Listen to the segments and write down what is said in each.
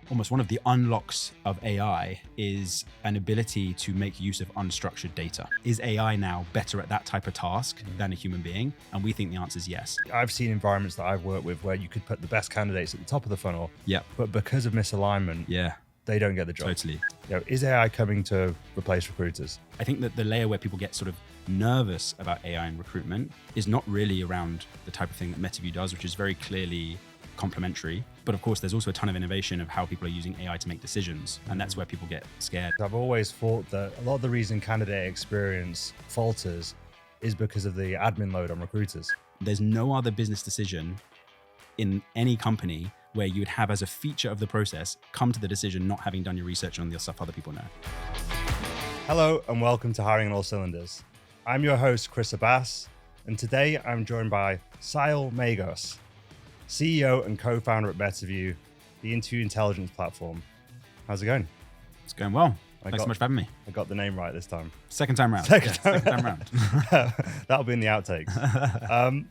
almost one of the unlocks of AI is an ability to make use of unstructured data. Is AI now better at that type of task than a human being? And we think the answer is yes. I've seen environments that I've worked with where you could put the best candidates at the top of the funnel, Yep. but because of misalignment, Yeah, they don't get the job. totally. Is AI coming to replace recruiters? I think that the layer where people get sort of nervous about AI in recruitment is not really around the type of thing that Metaview does, which is very clearly complementary. But of course, there's also a ton of innovation of how people are using AI to make decisions. And that's where people get scared. I've always thought that a lot of the reason candidate experience falters is because of the admin load on recruiters. There's no other business decision in any company where you would have as a feature of the process come to the decision not having done your research on the stuff other people know. Hello and welcome to Hiring on All Cylinders. I'm your host, Chris Abbass, and today I'm joined by Siadhal Magos, CEO and co-founder at Metaview, the interview intelligence platform. How's it going? It's going well. Thanks so much for having me. I got the name right this time. Second time round. Second time round. That'll be in the outtakes.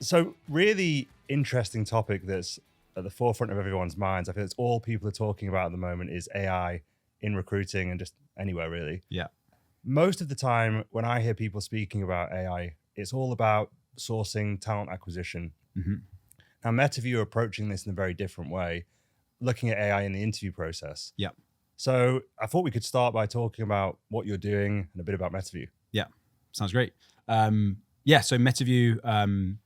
So really interesting topic that's at the forefront of everyone's minds. I think it's all people are talking about at the moment is AI in recruiting and just anywhere really. Yeah. Most of the time when I hear people speaking about AI, it's all about sourcing, talent acquisition. Mm-hmm. Now, Metaview are approaching this in a very different way, looking at AI in the interview process. Yeah. So I thought we could start by talking about what you're doing and a bit about Metaview. Yeah, sounds great. So Metaview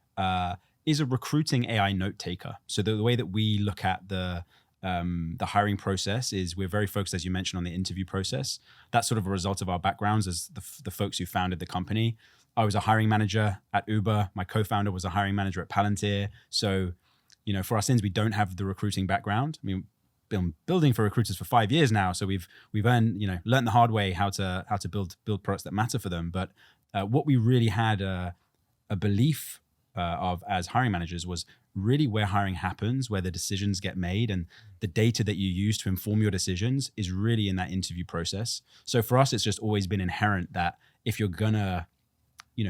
is a recruiting AI note taker. So the way that we look at the hiring process is we're very focused, as you mentioned, on the interview process. That's sort of a result of our backgrounds as the folks who founded the company. I was a hiring manager at Uber. My co-founder was a hiring manager at Palantir. So, for our sins, we don't have the recruiting background. I mean, been building for recruiters for 5 years now, so we've learned the hard way how to build products that matter for them. But what we really had a belief of as hiring managers was really where hiring happens, where the decisions get made, and the data that you use to inform your decisions is really in that interview process. So for us, it's just always been inherent that if you're gonna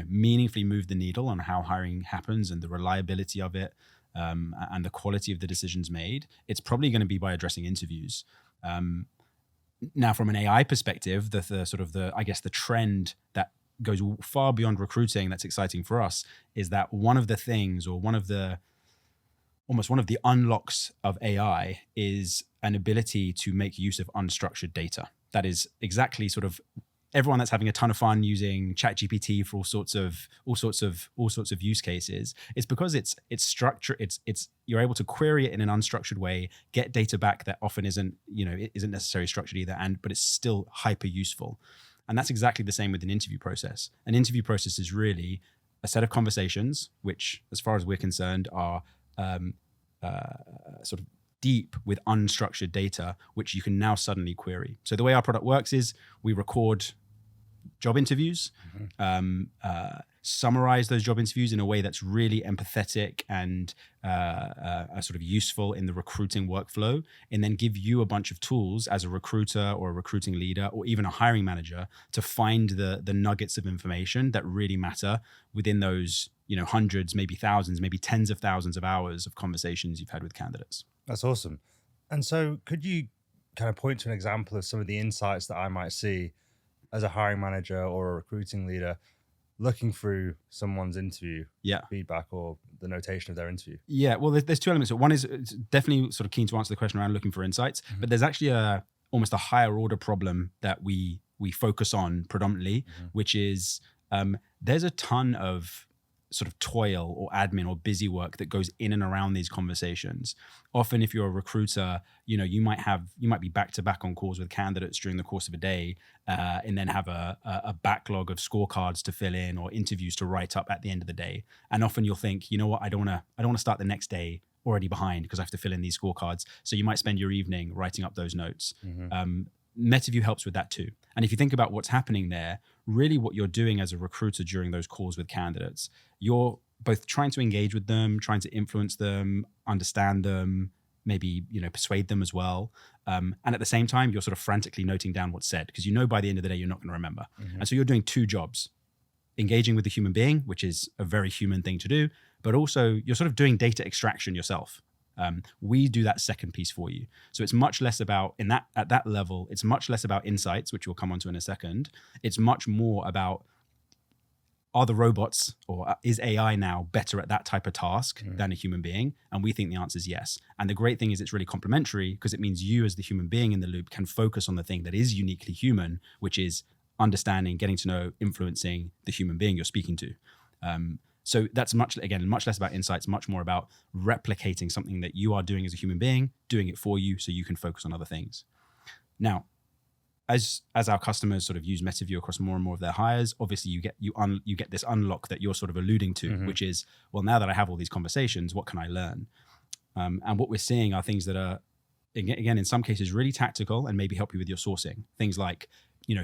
meaningfully move the needle on how hiring happens and the reliability of it and the quality of the decisions made, it's probably going to be by addressing interviews. Now, from an AI perspective, the trend that goes far beyond recruiting that's exciting for us is that one of the things, or one of the unlocks of AI is an ability to make use of unstructured data. That is exactly sort of everyone that's having a ton of fun using ChatGPT for all sorts of use cases. It's because it's structure. It's you're able to query it in an unstructured way, get data back that often isn't necessarily structured either, but it's still hyper useful. And that's exactly the same with an interview process. An interview process is really a set of conversations, which, as far as we're concerned, are sort of deep with unstructured data, which you can now suddenly query. So the way our product works is we record job interviews, summarize those job interviews in a way that's really empathetic and sort of useful in the recruiting workflow, and then give you a bunch of tools as a recruiter or a recruiting leader or even a hiring manager to find the nuggets of information that really matter within those hundreds, maybe thousands, maybe tens of thousands of hours of conversations you've had with candidates. That's awesome. And so could you kind of point to an example of some of the insights that I might see as a hiring manager or a recruiting leader looking through someone's interview feedback or the notation of their interview? Yeah, well, there's two elements. So one is it's definitely sort of keen to answer the question around looking for insights, but there's actually almost a higher order problem that we focus on predominantly, which is there's a ton of sort of toil or admin or busy work that goes in and around these conversations. Often, if you're a recruiter, you might be back to back on calls with candidates during the course of a day, and then have a backlog of scorecards to fill in or interviews to write up at the end of the day. And often you'll think, you know what, I don't want to start the next day already behind because I have to fill in these scorecards. So you might spend your evening writing up those notes. Metaview helps with that too. And if you think about what's happening there, really what you're doing as a recruiter during those calls with candidates, you're both trying to engage with them, trying to influence them, understand them, maybe persuade them as well. And at the same time, you're sort of frantically noting down what's said because by the end of the day, you're not going to remember. And so you're doing two jobs: engaging with the human being, which is a very human thing to do, but also you're sort of doing data extraction yourself. We do that second piece for you. So it's much less about at that level. It's much less about insights, which we'll come onto in a second. It's much more about, are the robots or is AI now better at that type of task than a human being? And we think the answer is yes. And the great thing is it's really complementary, because it means you as the human being in the loop can focus on the thing that is uniquely human, which is understanding, getting to know, influencing the human being you're speaking to. So that's much less about insights, much more about replicating something that you are doing as a human being, doing it for you so you can focus on other things. Now, as our customers sort of use Metaview across more and more of their hires, obviously you get this unlock that you're sort of alluding to, which is, well, now that I have all these conversations, what can I learn? And what we're seeing are things that are, again, in some cases really tactical and maybe help you with your sourcing. Things like,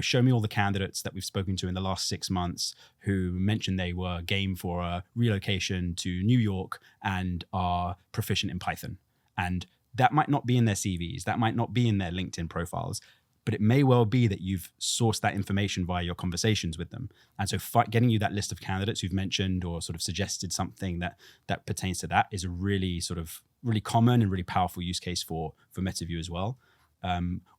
show me all the candidates that we've spoken to in the last 6 months who mentioned they were game for a relocation to New York and are proficient in Python. And that might not be in their CVs, that might not be in their LinkedIn profiles, but it may well be that you've sourced that information via your conversations with them. And so getting you that list of candidates who've mentioned or sort of suggested something that pertains to that is a really sort of really common and really powerful use case for Metaview as well.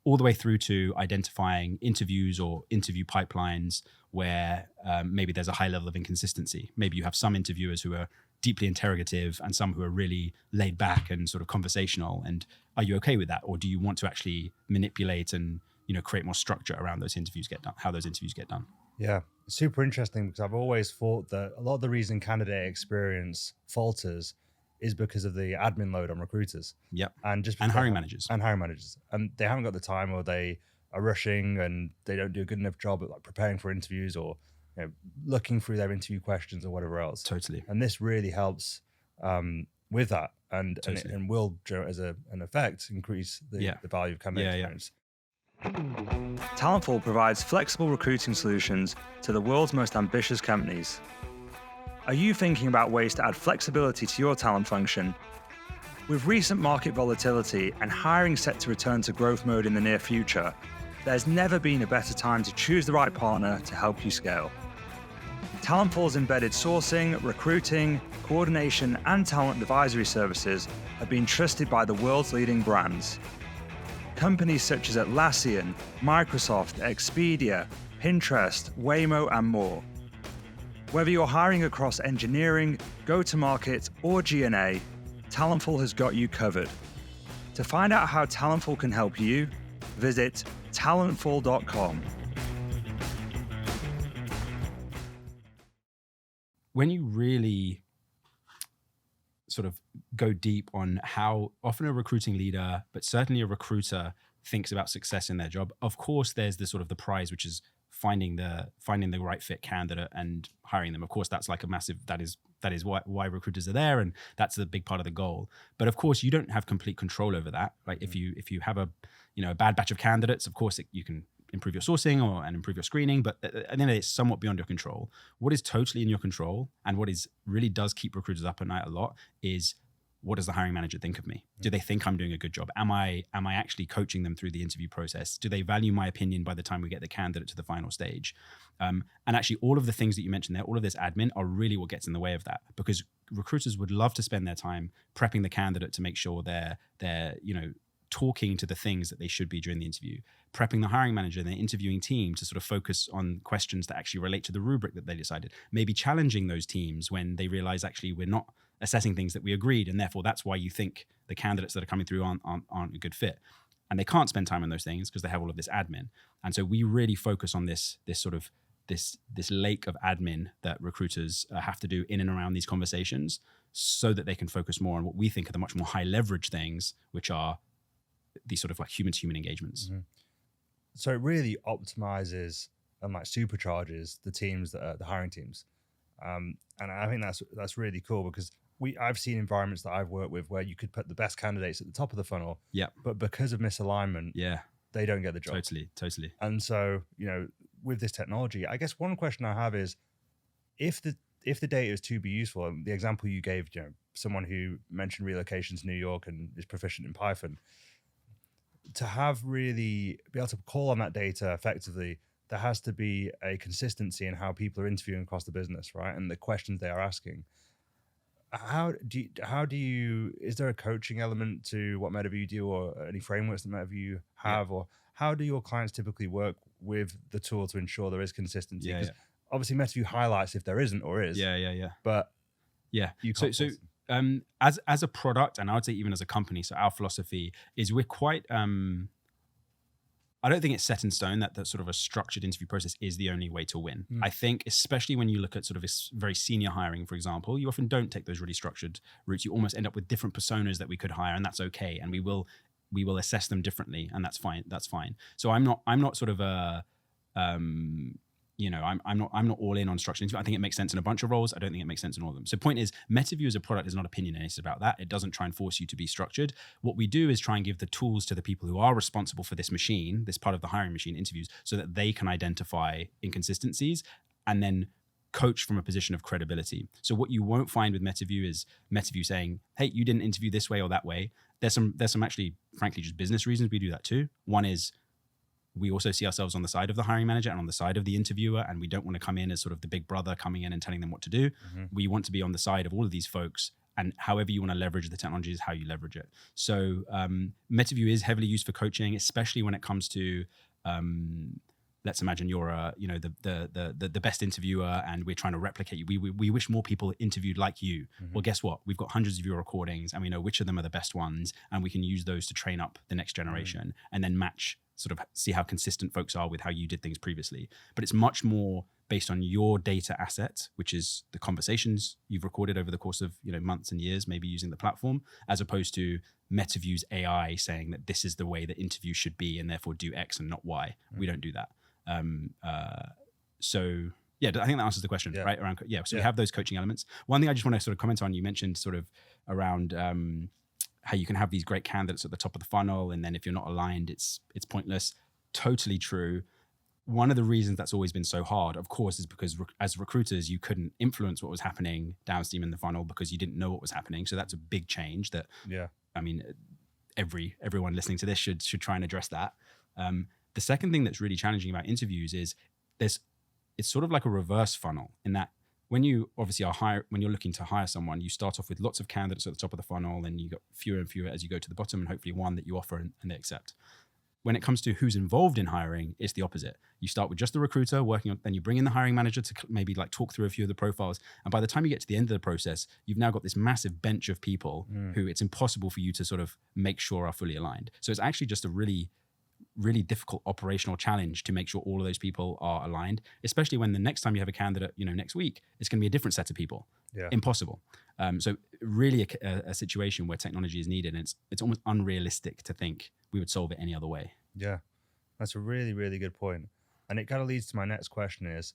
All the way through to identifying interviews or interview pipelines where maybe there's a high level of inconsistency. Maybe you have some interviewers who are deeply interrogative and some who are really laid back and sort of conversational. And are you okay with that? Or do you want to actually manipulate and create more structure around those interviews how those interviews get done? Yeah, super interesting, because I've always thought that a lot of the reason candidate experience falters is because of the admin load on recruiters. Yep. And hiring managers. And they haven't got the time, or they are rushing and they don't do a good enough job at preparing for interviews, or looking through their interview questions or whatever else. Totally. And this really helps with that, and will, as an effect, increase the value of candidate experience. Talentful provides flexible recruiting solutions to the world's most ambitious companies. Are you thinking about ways to add flexibility to your talent function? With recent market volatility and hiring set to return to growth mode in the near future, there's never been a better time to choose the right partner to help you scale. Talentful's embedded sourcing, recruiting, coordination, and talent advisory services have been trusted by the world's leading brands. Companies such as Atlassian, Microsoft, Expedia, Pinterest, Waymo, and more. Whether you're hiring across engineering, go-to-market, or G&A, Talentful has got you covered. To find out how Talentful can help you, visit talentful.com. When you really sort of go deep on how often a recruiting leader, but certainly a recruiter, thinks about success in their job, of course there's the sort of the prize, which is finding the right fit candidate and hiring them. Of course, that's like a massive, that is why recruiters are there, and that's a big part of the goal. But of course, you don't have complete control over that. Right? If you have a bad batch of candidates, of course you can improve your sourcing and improve your screening, but at the end of the day, it's somewhat beyond your control. What is totally in your control, and what is really does keep recruiters up at night a lot, is what does the hiring manager think of me? Do they think I'm doing a good job? Am I actually coaching them through the interview process? Do they value my opinion by the time we get the candidate to the final stage? And actually, all of the things that you mentioned there, all of this admin, are really what gets in the way of that, because recruiters would love to spend their time prepping the candidate to make sure they're talking to the things that they should be during the interview, prepping the hiring manager and the interviewing team to sort of focus on questions that actually relate to the rubric that they decided, maybe challenging those teams when they realize actually we're not assessing things that we agreed, and therefore that's why you think the candidates that are coming through aren't a good fit. And they can't spend time on those things because they have all of this admin. And so we really focus on this lake of admin that recruiters have to do in and around these conversations, so that they can focus more on what we think are the much more high leverage things, which are these sort of like human-to-human engagements. Mm-hmm. So it really optimizes and like supercharges the teams that are the hiring teams. And I think that's really cool, because I've seen environments that I've worked with where you could put the best candidates at the top of the funnel, but because of misalignment, they don't get the job. Totally. And so, with this technology, I guess one question I have is, if the data is to be useful, and the example you gave, someone who mentioned relocation to New York and is proficient in Python, to be able to call on that data effectively, there has to be a consistency in how people are interviewing across the business, right? And the questions they are asking. how do you is there a coaching element to what Metaview do, or any frameworks that Metaview have, or how do your clients typically work with the tool to ensure there is consistency? Because obviously Metaview highlights if there isn't or is. But you can't as a product, and I would say even as a company, so our philosophy is we're quite I don't think it's set in stone that sort of a structured interview process is the only way to win. I think, especially when you look at sort of very senior hiring, for example, you often don't take those really structured routes. You almost end up with different personas that we could hire, and that's okay. And we will assess them differently, and that's fine. That's fine. So I'm not sort of a I'm not all in on structured interview. I think it makes sense in a bunch of roles. I don't think it makes sense in all of them. So point is, Metaview as a product is not opinionated about that. It doesn't try and force you to be structured. What we do is try and give the tools to the people who are responsible for this machine, this part of the hiring machine interviews, so that they can identify inconsistencies and then coach from a position of credibility. So what you won't find with Metaview is Metaview saying, hey, you didn't interview this way or that way. There's some actually, frankly, just business reasons we do that too. One is, we also see ourselves on the side of the hiring manager and on the side of the interviewer, and we don't want to come in as sort of the big brother coming in and telling them what to do. We want to be on the side of all of these folks, and however you want to leverage the technology is how you leverage it. So Metaview is heavily used for coaching, especially when it comes to let's imagine you're the best interviewer and we're trying to replicate you. We wish more people interviewed like you. Well, guess what? We've got hundreds of your recordings, and we know which of them are the best ones, and we can use those to train up the next generation and then match, sort of see how consistent folks are with how you did things previously. But it's much more based on your data asset, which is the conversations you've recorded over the course of months and years, maybe using the platform, as opposed to Metaview's AI saying that this is the way that interviews should be and therefore do X and not Y. We don't do that. So yeah, I think that answers the question, right? So we have those coaching elements. One thing I just want to sort of comment on, you mentioned sort of around how you can have these great candidates at the top of the funnel, and then if you're not aligned, it's pointless. Totally true. One of the reasons that's always been so hard, of course, is because as recruiters, you couldn't influence what was happening downstream in the funnel because you didn't know what was happening. So that's a big change that, I mean, everyone listening to this should try and address that. The second thing that's really challenging about interviews is it's sort of like a reverse funnel, in that when you obviously when you're looking to hire someone, you start off with lots of candidates at the top of the funnel, and you got fewer and fewer as you go to the bottom, and hopefully one that you offer and they accept. When it comes to who's involved in hiring, it's the opposite. You start with just the recruiter working on, then you bring in the hiring manager to maybe like talk through a few of the profiles. And by the time you get to the end of the process, you've now got this massive bench of people who it's impossible for you to sort of make sure are fully aligned. So it's actually just a really, really difficult operational challenge to make sure all of those people are aligned, especially when the next time you have a candidate, next week, it's going to be a different set of people. Impossible. So really a situation where technology is needed, and it's almost unrealistic to think we would solve it any other way. Yeah, that's a really, really good point. And it kind of leads to my next question is,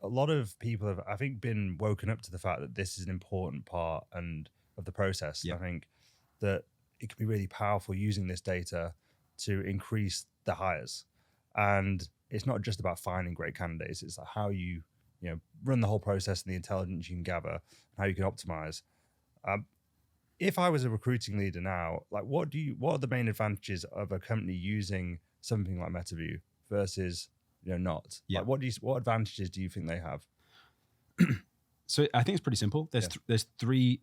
a lot of people have, I think, been woken up to the fact that this is an important part of the process. I think that it can be really powerful using this data to increase the hires. And it's not just about finding great candidates, it's like how you run the whole process and the intelligence you can gather and how you can optimize. If I was a recruiting leader now, like what are the main advantages of a company using something like Metaview versus not? Like what advantages do you think they have? So I think it's pretty simple. There's three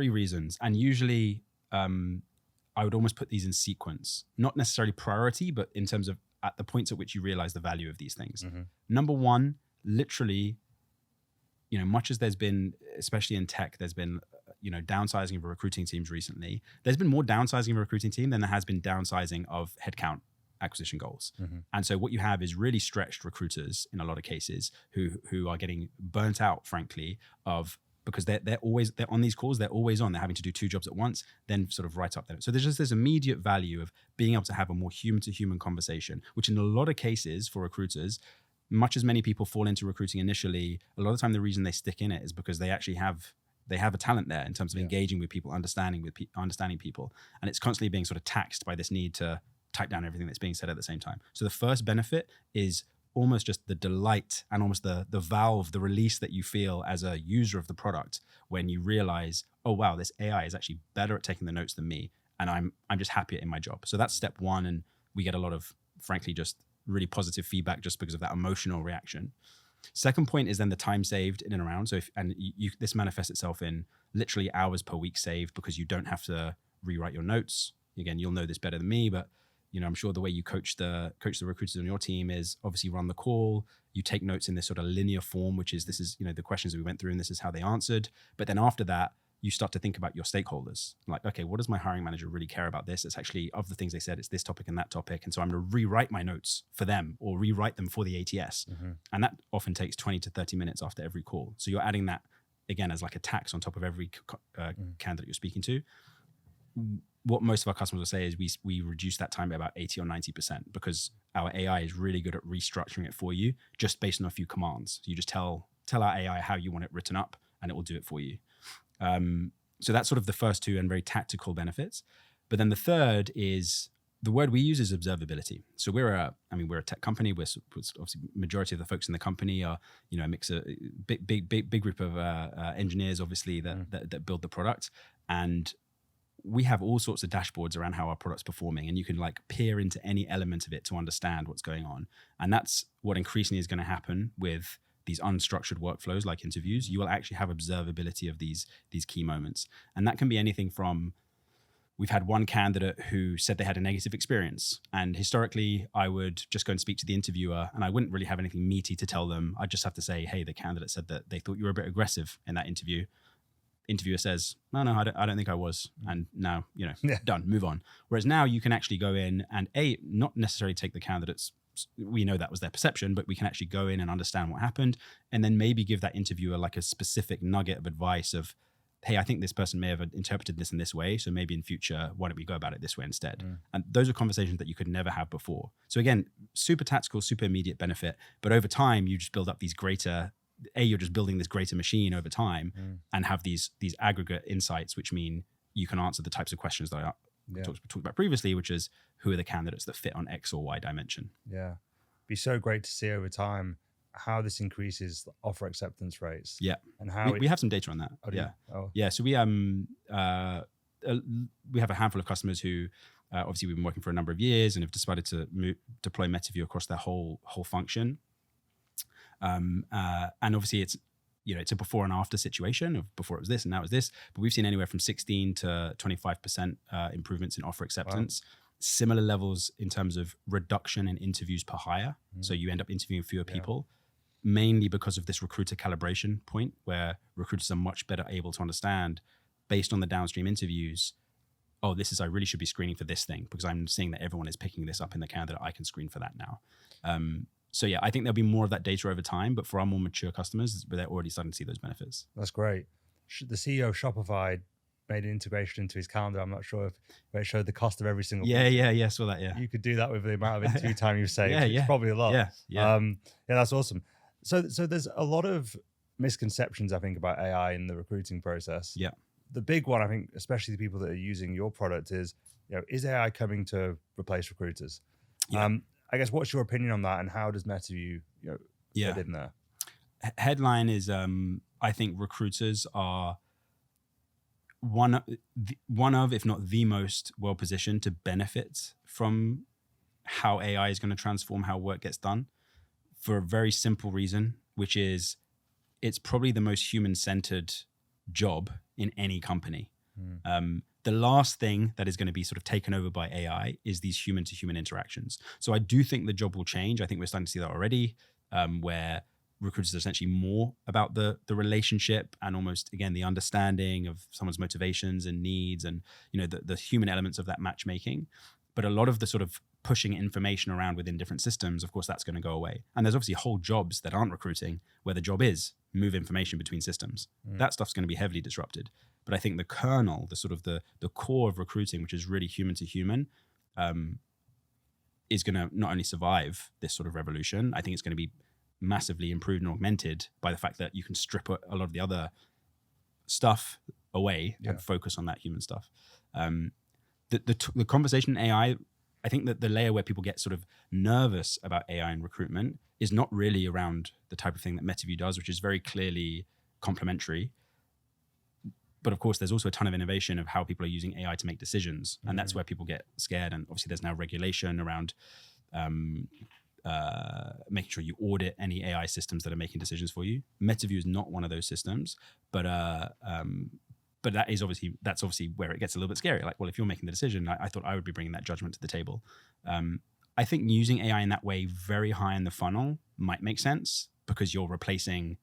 reasons, and usually I would almost put these in sequence, not necessarily priority, but in terms of at the points at which you realize the value of these things. Number one, literally, much as there's been, especially in tech, there's been, downsizing of recruiting teams recently. There's been more downsizing of a recruiting team than there has been downsizing of headcount acquisition goals. And so what you have is really stretched recruiters in a lot of cases who are getting burnt out, frankly, because they're on these calls, they're always on, they're having to do two jobs at once, then sort of write up there. So there's just this immediate value of being able to have a more human to human conversation, which in a lot of cases for recruiters, much as many people fall into recruiting initially, a lot of the time the reason they stick in it is because they actually have a talent there in terms of engaging with people, understanding people. And it's constantly being sort of taxed by this need to type down everything that's being said at the same time. So the first benefit is almost just the delight and almost the valve, the release that you feel as a user of the product when you realize, oh wow, this AI is actually better at taking the notes than me, and I'm just happier in my job. So that's step one, and we get a lot of, frankly, just really positive feedback just because of that emotional reaction. Second point is then the time saved in and around. So this manifests itself in literally hours per week saved, because you don't have to rewrite your notes. Again, you'll know this better than me, but I'm sure the way you coach the recruiters on your team is obviously run the call. You take notes in this sort of linear form, which is, this is, the questions that we went through and this is how they answered. But then after that, you start to think about your stakeholders. Like, okay, what does my hiring manager really care about this? It's actually, of the things they said, it's this topic and that topic. And so I'm going to rewrite my notes for them or rewrite them for the ATS. And that often takes 20 to 30 minutes after every call. So you're adding that, again, as like a tax on top of every candidate you're speaking to. What most of our customers will say is we reduce that time by about 80 or 90%, because our AI is really good at restructuring it for you just based on a few commands. So you just tell our AI how you want it written up and it will do it for you. So that's sort of the first two and very tactical benefits. But then the third is, the word we use is observability. So we're a tech company. We're obviously, majority of the folks in the company are, a mix of big group of engineers, obviously, that build the product. And we have all sorts of dashboards around how our product's performing, and you can like peer into any element of it to understand what's going on. And that's what increasingly is going to happen with these unstructured workflows like interviews. You will actually have observability of these key moments. And that can be anything from, we've had one candidate who said they had a negative experience. And historically, I would just go and speak to the interviewer, and I wouldn't really have anything meaty to tell them. I'd just have to say, hey, the candidate said that they thought you were a bit aggressive in that interview. Interviewer says, no, I don't think I was. And now, done, move on. Whereas now you can actually go in and not necessarily take the candidate's, we know that was their perception, but we can actually go in and understand what happened, and then maybe give that interviewer like a specific nugget of advice of, hey, I think this person may have interpreted this in this way, so maybe in future, why don't we go about it this way instead? And those are conversations that you could never have before. So again, super tactical, super immediate benefit, but over time, you just build up these greater, you're just building this greater machine over time and have these aggregate insights, which mean you can answer the types of questions that I talked about previously, which is, who are the candidates that fit on X or Y dimension? Yeah. Be so great to see over time how this increases offer acceptance rates. Yeah. And how we have some data on that. Yeah. So we have a handful of customers who obviously we've been working for a number of years and have decided to deploy Metaview across their whole function. And obviously it's a before and after situation of before it was this and now it's this, but we've seen anywhere from 16 to 25% improvements in offer acceptance. Wow. Similar levels in terms of reduction in interviews per hire. So you end up interviewing fewer people, mainly because of this recruiter calibration point, where recruiters are much better able to understand, based on the downstream interviews, I really should be screening for this thing because I'm seeing that everyone is picking this up in the candidate. I can screen for that now. So yeah, I think there'll be more of that data over time, but for our more mature customers, they're already starting to see those benefits. That's great. The CEO of Shopify made an integration into his calendar. I'm not sure if it showed the cost of every single Yeah, saw that, yeah. You could do that with the amount of interview time you've saved. It's probably a lot. Yeah, that's awesome. So there's a lot of misconceptions, I think, about AI in the recruiting process. Yeah. The big one, I think, especially the people that are using your product is AI coming to replace recruiters? Yeah. I guess, what's your opinion on that, and how does Metaview fit in there? Headline is, I think recruiters are one of, if not the most well positioned to benefit from how AI is going to transform how work gets done, for a very simple reason, which is it's probably the most human-centered job in any company. The last thing that is going to be sort of taken over by AI is these human-to-human interactions. So I do think the job will change. I think we're starting to see that already, where recruiters are essentially more about the relationship and almost, again, the understanding of someone's motivations and needs and, the human elements of that matchmaking. But a lot of the sort of pushing information around within different systems, of course, that's going to go away. And there's obviously whole jobs that aren't recruiting where the job is move information between systems. That stuff's going to be heavily disrupted. But I think the kernel, the core of recruiting, which is really human to human, is going to not only survive this sort of revolution, I think it's going to be massively improved and augmented by the fact that you can strip a lot of the other stuff away and focus on that human stuff. The conversation in AI, I think that the layer where people get sort of nervous about AI and recruitment is not really around the type of thing that Metaview does, which is very clearly complementary. But of course, there's also a ton of innovation of how people are using AI to make decisions. And that's where people get scared. And obviously there's now regulation around making sure you audit any AI systems that are making decisions for you. Metaview is not one of those systems, but that's obviously where it gets a little bit scary. Like, well, if you're making the decision, I thought I would be bringing that judgment to the table. I think using AI in that way, very high in the funnel, might make sense because you're replacing,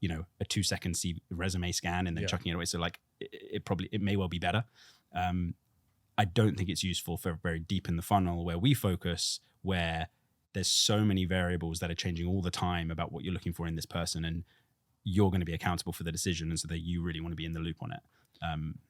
a 2-second resume scan and then chucking it away. So like, it may well be better. I don't think it's useful for very deep in the funnel where we focus, where there's so many variables that are changing all the time about what you're looking for in this person, and you're going to be accountable for the decision, and so that you really want to be in the loop on it.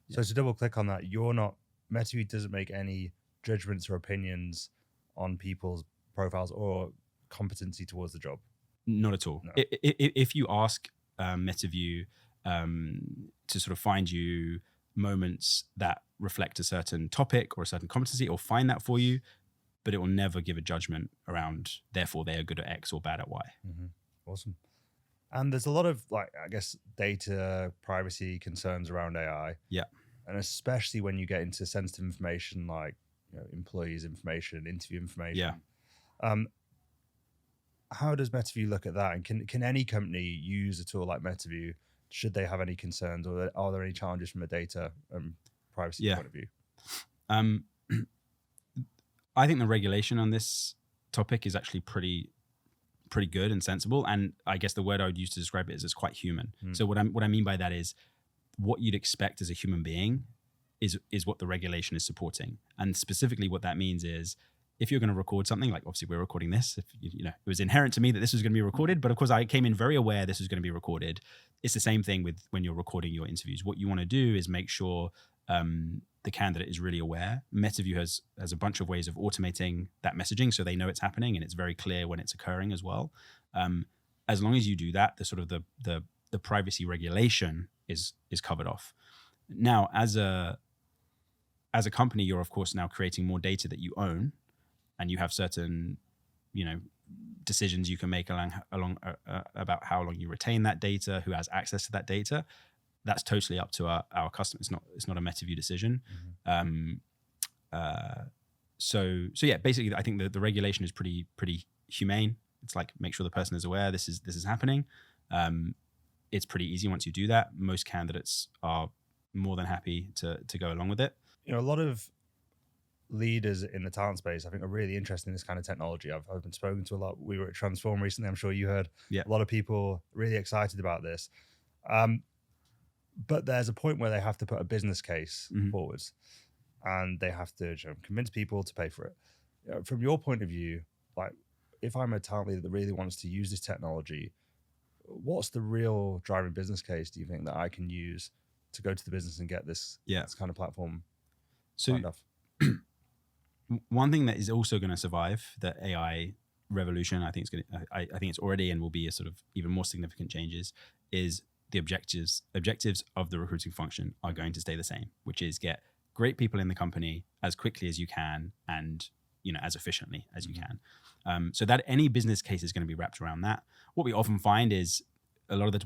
So to double click on that, Metaview doesn't make any judgments or opinions on people's profiles or competency towards the job. Not at all. No. If you ask Metaview to sort of find you moments that reflect a certain topic or a certain competency, or find that for you, but it will never give a judgment around, therefore they are good at X or bad at Y. Mm-hmm. Awesome. And there's a lot of, data privacy concerns around AI. Yeah. And especially when you get into sensitive information like employees' information, interview information. Yeah. How does Metaview look at that? And can any company use a tool like Metaview? Should they have any concerns, or are there any challenges from a data privacy point of view? I think the regulation on this topic is actually pretty good and sensible. And I guess the word I would use to describe it is it's quite human. So what I mean by that is what you'd expect as a human being is what the regulation is supporting. And specifically what that means is, if you're going to record something, like obviously we're recording this, if it was inherent to me that this was going to be recorded, but of course I came in very aware this was going to be recorded. It's the same thing with when you're recording your interviews. What you want to do is make sure the candidate is really aware. Metaview has a bunch of ways of automating that messaging, so they know it's happening and it's very clear when it's occurring as well. As long as you do that, the sort of the privacy regulation is covered off. Now, as a company, you're of course now creating more data that you own, and you have certain, decisions you can make along about how long you retain that data, who has access to that data. That's totally up to our customers. It's not a Metaview decision. Mm-hmm. So yeah, basically, I think the regulation is pretty humane. It's like, make sure the person is aware this is happening. It's pretty easy once you do that. Most candidates are more than happy to go along with it. A lot of leaders in the talent space, I think, are really interested in this kind of technology. I've been spoken to a lot. We were at Transform recently. I'm sure you heard. Yeah. A lot of people really excited about this. But there's a point where they have to put a business case forwards, and they have to convince people to pay for it. From your point of view, like, if I'm a talent leader that really wants to use this technology, what's the real driving business case, do you think, that I can use to go to the business and get this kind of platform signed off? One thing that is also going to survive the AI revolution, I think it's already and will be a sort of even more significant changes, is the objectives of the recruiting function are going to stay the same, which is get great people in the company as quickly as you can and as efficiently as you can. So that any business case is going to be wrapped around that. What we often find is a lot of the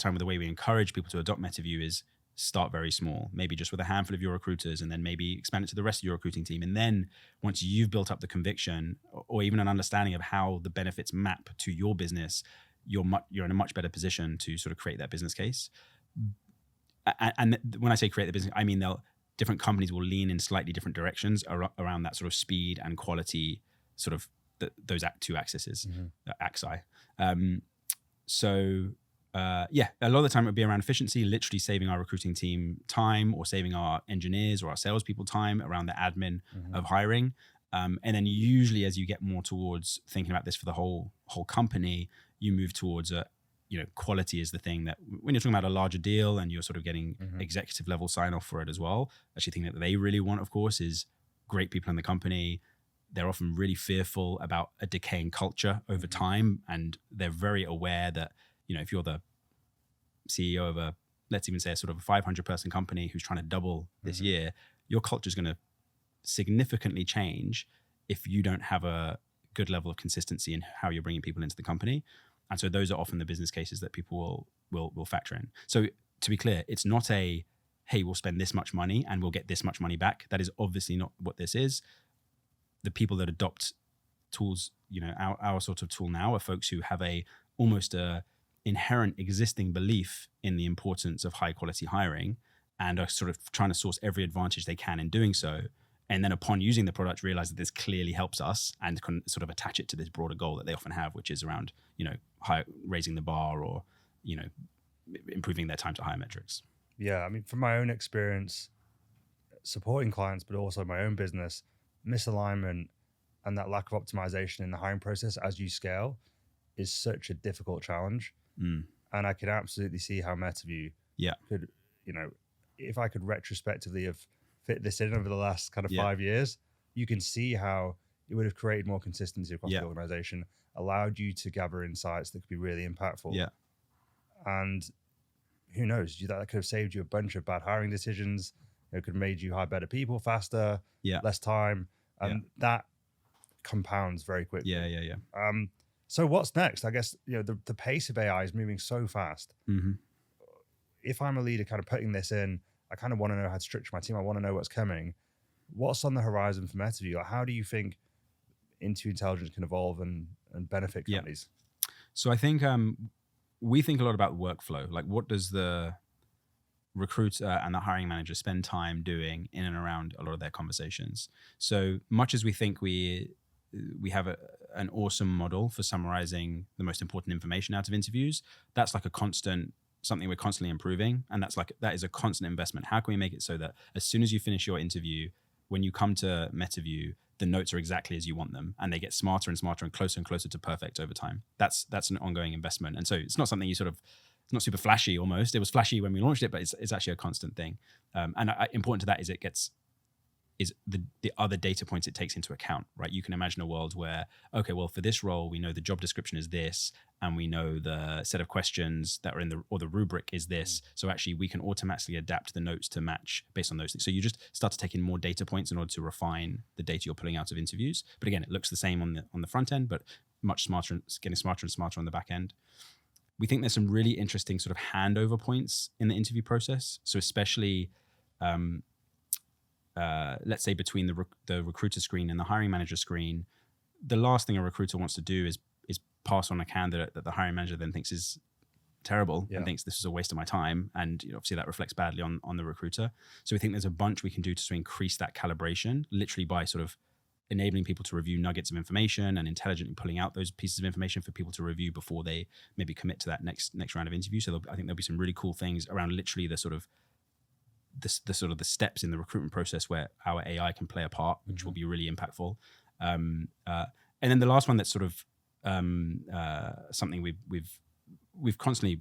time the way we encourage people to adopt Metaview is start very small, maybe just with a handful of your recruiters, and then maybe expand it to the rest of your recruiting team. And then once you've built up the conviction or even an understanding of how the benefits map to your business, you're in a much better position to sort of create that business case. And when I say create the business, I mean different companies will lean in slightly different directions around that sort of speed and quality, sort of those two axes, axi. A lot of the time it would be around efficiency, literally saving our recruiting team time, or saving our engineers or our salespeople time around the admin of hiring. And then usually, as you get more towards thinking about this for the whole company, you move towards quality is the thing that, when you're talking about a larger deal and you're sort of getting executive level sign off for it as well, actually thing that they really want, of course, is great people in the company. They're often really fearful about a decaying culture over time, and they're very aware that, if you're the CEO of let's even say a sort of a 500 person company who's trying to double this year, your culture is going to significantly change if you don't have a good level of consistency in how you're bringing people into the company. And so those are often the business cases that people will factor in. So to be clear, it's not hey, we'll spend this much money and we'll get this much money back. That is obviously not what this is. The people that adopt tools, our sort of tool now are folks who have almost a inherent existing belief in the importance of high quality hiring and are sort of trying to source every advantage they can in doing so. And then upon using the product, realize that this clearly helps us and can sort of attach it to this broader goal that they often have, which is around, raising the bar or, improving their time to hire metrics. Yeah. I mean, from my own experience supporting clients, but also my own business, misalignment and that lack of optimization in the hiring process as you scale is such a difficult challenge. And I can absolutely see how Metaview could, if I could retrospectively have fit this in over the last kind of 5 years, you can see how it would have created more consistency across the organization, allowed you to gather insights that could be really impactful. Yeah. And who knows, that could have saved you a bunch of bad hiring decisions. It could have made you hire better people faster, less time. And that compounds very quickly. Yeah. So what's next? I guess, the pace of AI is moving so fast. Mm-hmm. If I'm a leader kind of putting this in, I kind of want to know how to structure my team. I want to know what's coming. What's on the horizon for Metaview? Like, how do you think interview intelligence can evolve and benefit companies? So I think we think a lot about workflow. Like, what does the recruiter and the hiring manager spend time doing in and around a lot of their conversations? So much as we think we have an awesome model for summarizing the most important information out of interviews, that's like something we're constantly improving. And that is a constant investment. How can we make it so that as soon as you finish your interview, when you come to Metaview, the notes are exactly as you want them and they get smarter and smarter and closer to perfect over time? That's an ongoing investment. And so it's not something it's not super flashy almost. It was flashy when we launched it, but it's actually a constant thing. And important to that is the other data points it takes into account, right? You can imagine a world where, okay, well, for this role, we know the job description is this, and we know the set of questions that are or the rubric is this. So actually we can automatically adapt the notes to match based on those things. So you just start to take in more data points in order to refine the data you're pulling out of interviews. But again, it looks the same on the front end, but much smarter, and getting smarter and smarter on the back end. We think there's some really interesting sort of handover points in the interview process. So especially, let's say between the recruiter screen and the hiring manager screen, the last thing a recruiter wants to do is pass on a candidate that the hiring manager then thinks is terrible and thinks this is a waste of my time. And obviously that reflects badly on the recruiter. So we think there's a bunch we can do to increase that calibration, literally by sort of enabling people to review nuggets of information and intelligently pulling out those pieces of information for people to review before they maybe commit to that next round of interview. So I think there'll be some really cool things around literally the steps in the recruitment process where our AI can play a part, which will be really impactful. And then the last one that's sort of something we've constantly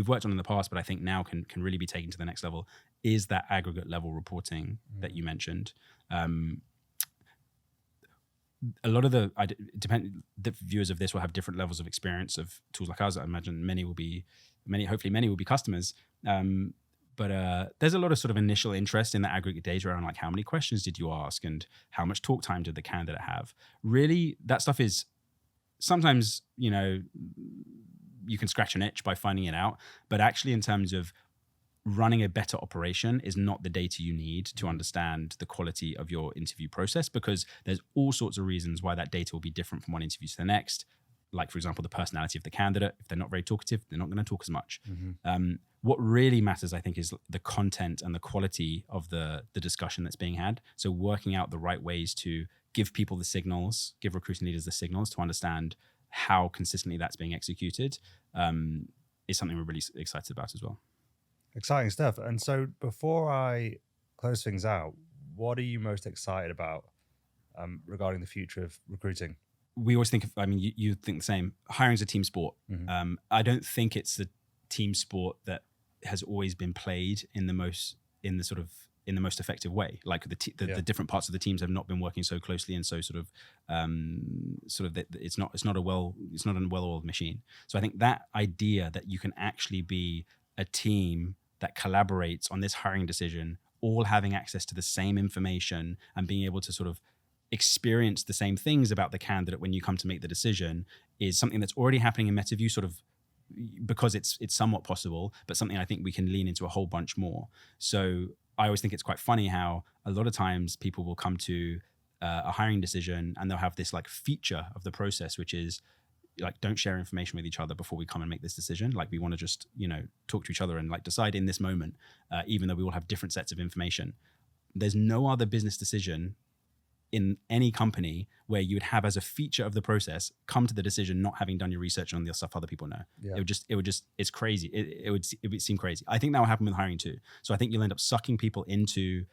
worked on in the past, but I think now can really be taken to the next level, is that aggregate level reporting that you mentioned. A lot of the viewers of this will have different levels of experience of tools like ours. I imagine hopefully many will be customers. But there's a lot of sort of initial interest in the aggregate data around like how many questions did you ask and how much talk time did the candidate have. Really, that stuff is sometimes, you can scratch an itch by finding it out. But actually in terms of running a better operation is not the data you need to understand the quality of your interview process, because there's all sorts of reasons why that data will be different from one interview to the next. Like, for example, the personality of the candidate. If they're not very talkative, they're not going to talk as much. What really matters, I think, is the content and the quality of the discussion that's being had. So working out the right ways to give people the signals, give recruiting leaders the signals to understand how consistently that's being executed is something we're really excited about as well. Exciting stuff. And so before I close things out, what are you most excited about regarding the future of recruiting? We always think you think the same. Hiring is a team sport. I don't think it's the team sport that has always been played in the most effective way. Like the different parts of the teams have not been working so closely and so it's not a well-oiled machine. So I think that idea that you can actually be a team that collaborates on this hiring decision, all having access to the same information and being able to sort of experience the same things about the candidate when you come to make the decision, is something that's already happening in Metaview, sort of because it's somewhat possible, but something I think we can lean into a whole bunch more. So I always think it's quite funny how a lot of times people will come to a hiring decision, and they'll have this like feature of the process, which is like, don't share information with each other before we come and make this decision. Like, we want to just, talk to each other and like decide in this moment, even though we all have different sets of information. There's no other business decision in any company where you would have as a feature of the process come to the decision not having done your research on the stuff other people know. Yeah. It would just it's crazy. It would seem crazy. I think that will happen with hiring too. So I think you'll end up sucking people into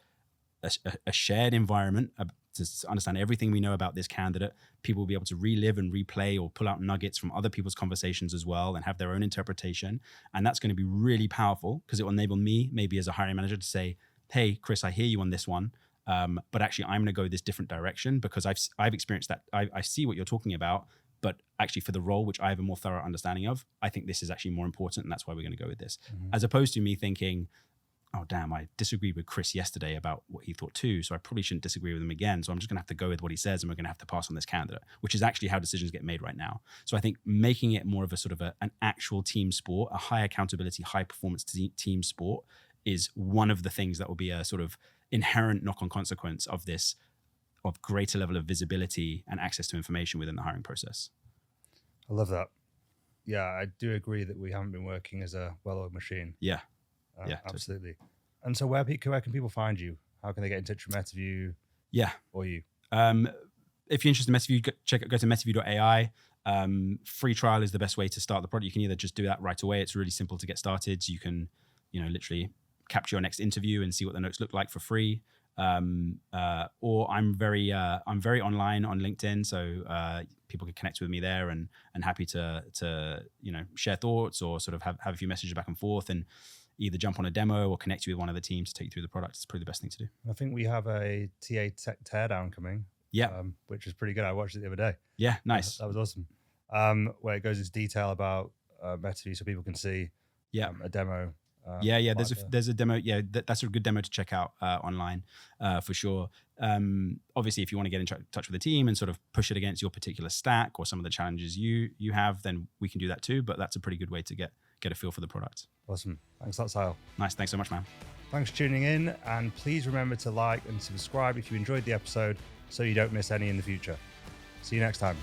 a shared environment to understand everything we know about this candidate. People will be able to relive and replay or pull out nuggets from other people's conversations as well and have their own interpretation. And that's going to be really powerful because it will enable me, maybe as a hiring manager, to say, hey, Chris, I hear you on this one. But actually, I'm going to go this different direction because I've experienced that. I see what you're talking about, but actually for the role, which I have a more thorough understanding of, I think this is actually more important, and that's why we're going to go with this. Mm-hmm. As opposed to me thinking, oh, damn, I disagreed with Chris yesterday about what he thought too, so I probably shouldn't disagree with him again, so I'm just going to have to go with what he says, and we're going to have to pass on this candidate, which is actually how decisions get made right now. So I think making it more of a sort of an actual team sport, a high accountability, high performance team sport is one of the things that will be a sort of inherent knock-on consequence of this, of greater level of visibility and access to information within the hiring process. I love that. Yeah, I do agree that we haven't been working as a well-oiled machine. Yeah. Absolutely. Totally. And so where can people find you? How can they get in touch with Metaview? Yeah. Or you? If you're interested in Metaview, go to metaview.ai. Free trial is the best way to start the product. You can either just do that right away. It's really simple to get started. So you can, literally capture your next interview and see what the notes look like for free. Or I'm very online on LinkedIn, so people can connect with me there, and happy to share thoughts or sort of have a few messages back and forth, and either jump on a demo or connect you with one of the teams to take you through the product. It's probably the best thing to do. I think we have a TA Tech Teardown coming. Yeah, which is pretty good. I watched it the other day. Yeah, nice. That was awesome. Where it goes into detail about Metaview, so people can see a demo. There's a demo. Yeah, that's a good demo to check out online for sure. Obviously, if you want to get in touch with the team and sort of push it against your particular stack or some of the challenges you have, then we can do that too. But that's a pretty good way to get a feel for the product. Awesome. Thanks a lot, Siadhal. Nice. Thanks so much, man. Thanks for tuning in. And please remember to like and subscribe if you enjoyed the episode so you don't miss any in the future. See you next time.